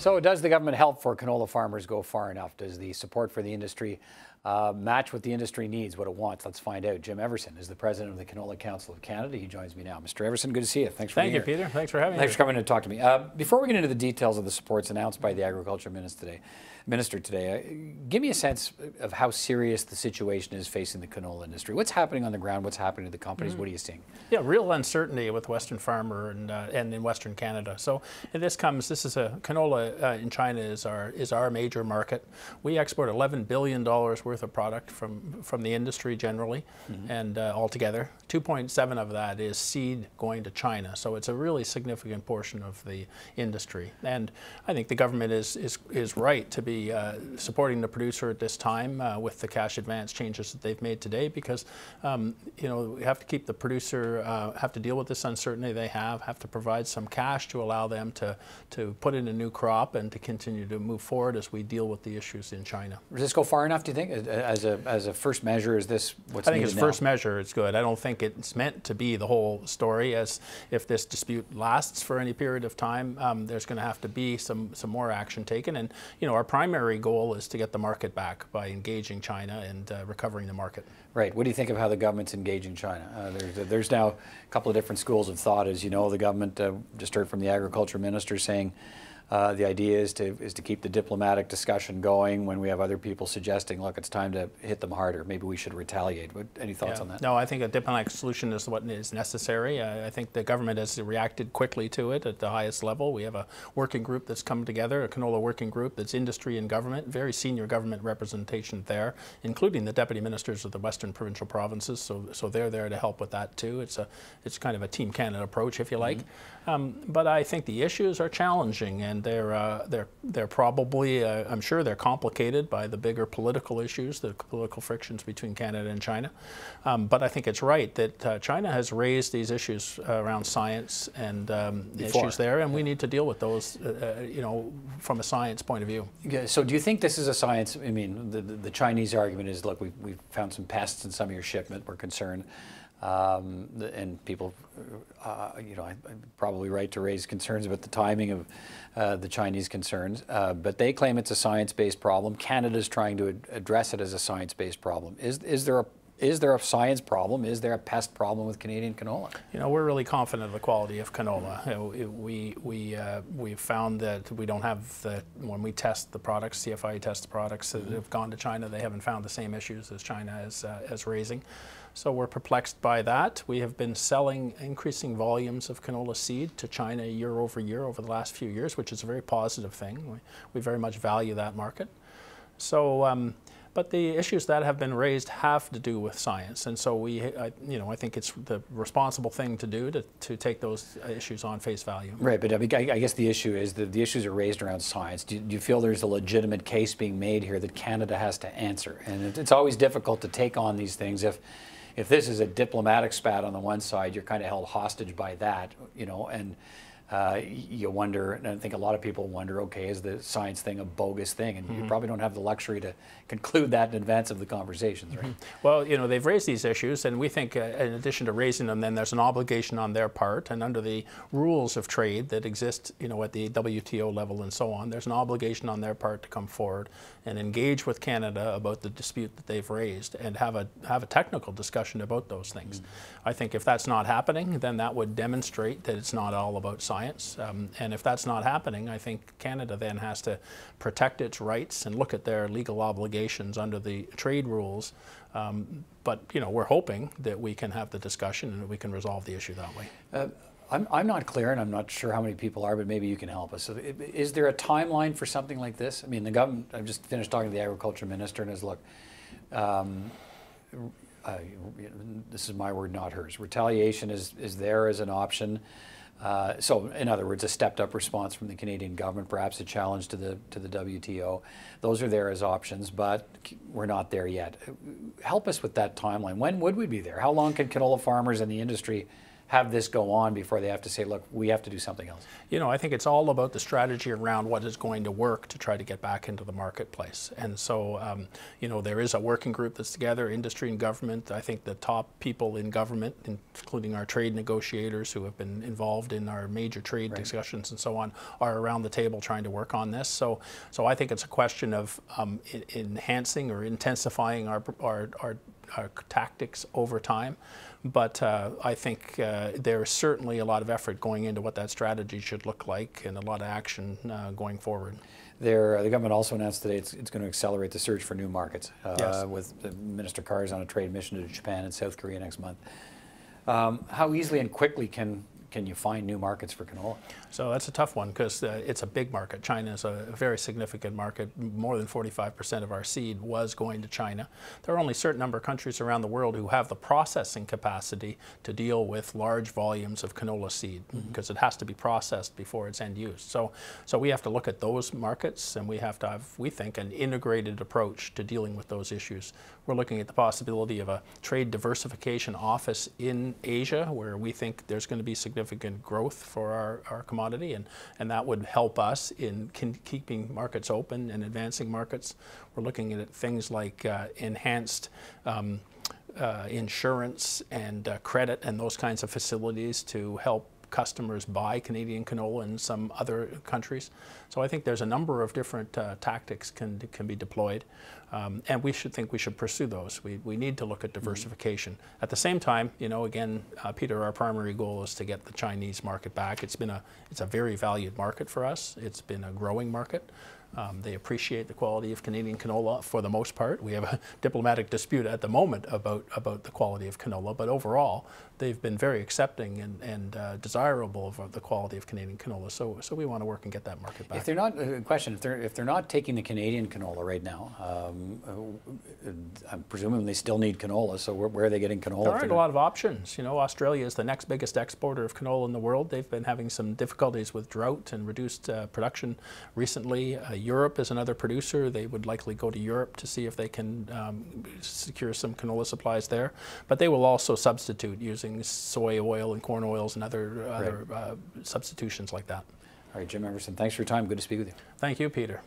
So does the government help for canola farmers go far enough? Does the support for the industry match what the industry needs, what it wants? Let's find out. Jim Everson is the president of the Canola Council of Canada. He joins me now. Mr. Everson, good to see you. Thanks for being here. Thank you, Peter. Thanks for having me. Thanks for coming in to talk to me. Before we get into the details of the supports announced by the Agriculture Minister today, give me a sense of how serious the situation is facing the canola industry. What's happening on the ground? What's happening to the companies? What are you seeing? Yeah, real uncertainty with Western farmer and in Western Canada. So this is a canola in China is our major market. We export $11 billion worth of product from the industry generally, and altogether 2.7 of that is seed going to China. So it's a really significant portion of the industry, and I think the government is right to be supporting the producer at this time with the cash advance changes that they've made today, because you know, we have to keep the producer have to deal with this uncertainty they have to provide some cash to allow them to put in a new crop and to continue to move forward as we deal with the issues in China. Does this go far enough, do you think, as a first measure? Is this what's needed now? I think as first measure it's good. I don't think it's meant to be the whole story. As if this dispute lasts for any period of time, there's going to have to be some more action taken. And you know, our primary goal is to get the market back by engaging China and recovering the market. Right. What do you think of how the government's engaging China? There's now a couple of different schools of thought. As you know, the government just heard from the Agriculture Minister saying the idea is to keep the diplomatic discussion going when we have other people suggesting, look, it's time to hit them harder. Maybe we should retaliate. Any thoughts on that? No, I think a diplomatic solution is what is necessary. I think the government has reacted quickly to it at the highest level. We have a working group that's come together, a canola working group that's industry and government, very senior government representation there, including the deputy ministers of the Western provincial provinces. So they're there to help with that too. It's kind of a Team Canada approach, if you like. But I think the issues are challenging, and they're probably, I'm sure they're complicated by the bigger political issues, the political frictions between Canada and China. But I think it's right that China has raised these issues around science and issues there, and we need to deal with those, you know, from a science point of view. Yeah, so do you think this is a science? I mean, the Chinese argument is, look, we've found some pests in some of your shipment. We're concerned. And people, you know, I'm probably right to raise concerns about the timing of the Chinese concerns, but they claim it's a science-based problem. Canada's trying to address it as a science-based problem. Is there a science problem? Is there a pest problem with Canadian canola? You know, we're really confident of the quality of canola. We've found that we don't have when we test the products, CFI tests the products that have gone to China, they haven't found the same issues as China is raising. So we're perplexed by that. We have been selling increasing volumes of canola seed to China year over the last few years, which is a very positive thing. We very much value that market. So, but the issues that have been raised have to do with science, and so you know, I think it's the responsible thing to do to take those issues on face value. Right, but I mean, I guess the issue is that the issues are raised around science. Do you feel there's a legitimate case being made here that Canada has to answer? And it's always difficult to take on these things if this is a diplomatic spat on the one side, you're kind of held hostage by that, you know, and you wonder, and I think a lot of people wonder, okay, is the science thing a bogus thing? And you probably don't have the luxury to conclude that in advance of the conversations, right? Well, you know, they've raised these issues, and we think in addition to raising them, then there's an obligation on their part, and under the rules of trade that exist, you know, at the WTO level and so on, there's an obligation on their part to come forward and engage with Canada about the dispute that they've raised and have a technical discussion about those things. I think if that's not happening, then that would demonstrate that it's not all about science. And if that's not happening, I think Canada then has to protect its rights and look at their legal obligations under the trade rules. But you know, we're hoping that we can have the discussion and that we can resolve the issue that way. I'm not clear, and I'm not sure how many people are, but maybe you can help us. So is there a timeline for something like this? I mean, the government, I've just finished talking to the Agriculture Minister, and is, look, this is my word, not hers. Retaliation is there as an option. So, in other words, a stepped-up response from the Canadian government, perhaps a challenge to the WTO. Those are there as options, but we're not there yet. Help us with that timeline. When would we be there? How long can canola farmers and the industry have this go on before they have to say, look, we have to do something else? You know, I think it's all about the strategy around what is going to work to try to get back into the marketplace. And so, you know, there is a working group that's together, industry and government. I think the top people in government, including our trade negotiators who have been involved in our major trade discussions and so on, are around the table trying to work on this. So I think it's a question of enhancing or intensifying our tactics over time. But I think there's certainly a lot of effort going into what that strategy should look like, and a lot of action going forward. The government also announced today it's going to accelerate the search for new markets. Yes. With Minister Carr's on a trade mission to Japan and South Korea next month. How easily and quickly can you find new markets for canola? So that's a tough one, because it's a big market. China is a very significant market. More than 45% of our seed was going to China. There are only a certain number of countries around the world who have the processing capacity to deal with large volumes of canola seed, because it has to be processed before it's end used. So we have to look at those markets, and we have to have, we think, an integrated approach to dealing with those issues. We're looking at the possibility of a trade diversification office in Asia, where we think there's going to be significant growth for our commodity, and that would help us in keeping markets open and advancing markets. We're looking at things like enhanced insurance and credit and those kinds of facilities to help customers buy Canadian canola in some other countries. So I think there's a number of different tactics can be deployed, and we should pursue those. We need to look at diversification. At the same time, you know, again, Peter, our primary goal is to get the Chinese market back. It's a very valued market for us. It's been a growing market. They appreciate the quality of Canadian canola for the most part. We have a diplomatic dispute at the moment about the quality of canola, but overall, they've been very accepting and desirable of the quality of Canadian canola. So we want to work and get that market back. If they're not, if they're not taking the Canadian canola right now, I'm presuming they still need canola. So where are they getting canola? There aren't a lot of options. You know, Australia is the next biggest exporter of canola in the world. They've been having some difficulties with drought and reduced production recently. Europe is another producer. They would likely go to Europe to see if they can secure some canola supplies there. But they will also substitute using soy oil and corn oils and other substitutions like that. All right, Jim Everson, thanks for your time. Good to speak with you. Thank you, Peter.